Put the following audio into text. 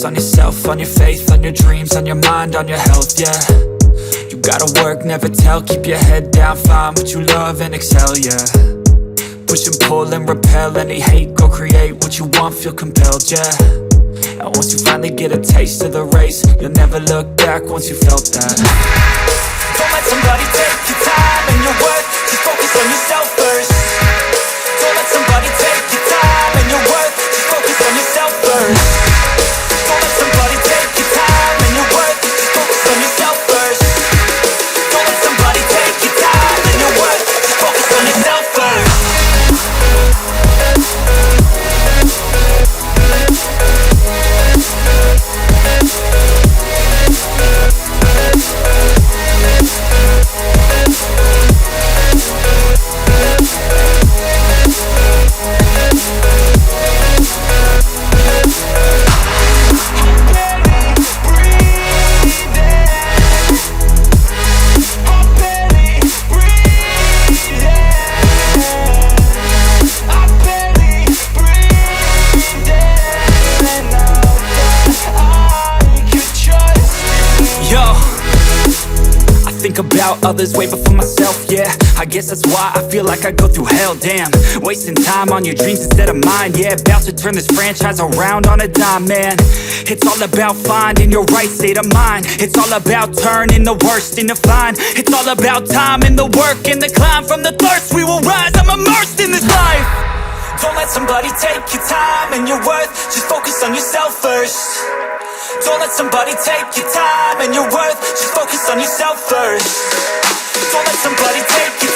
on yourself, on your faith, on your dreams, on your mind, on your health, yeah. You gotta work, never tell, keep your head down, find what you love and excel, yeah. Push and pull and repel any hate, go create what you want, feel compelled, yeah. And once you finally get a taste of the race, you'll never look back once you felt that. Don't let somebody take your time and your worth, just focus on yourself first. Don't let somebody take your time and your worth, just focus on yourself first. Don't let somebody take your time and your worth, just focus on yourself first. Don't let somebody take your time and your worth, just focus on yourself first. Think about others way before myself, yeah. I guess that's why I feel like I go through hell, damn. Wasting time on your dreams instead of mine, yeah. About to turn this franchise around on a dime, man. It's all about finding your right state of mind. It's all about turning the worst into fine. It's all about time and the work and the climb. From the thirst we will rise, I'm immersed in this life. Don't let somebody take your time and your worth, just focus on yourself first. Don't let somebody take your time and your worth, just focus on yourself first. Don't let somebody take your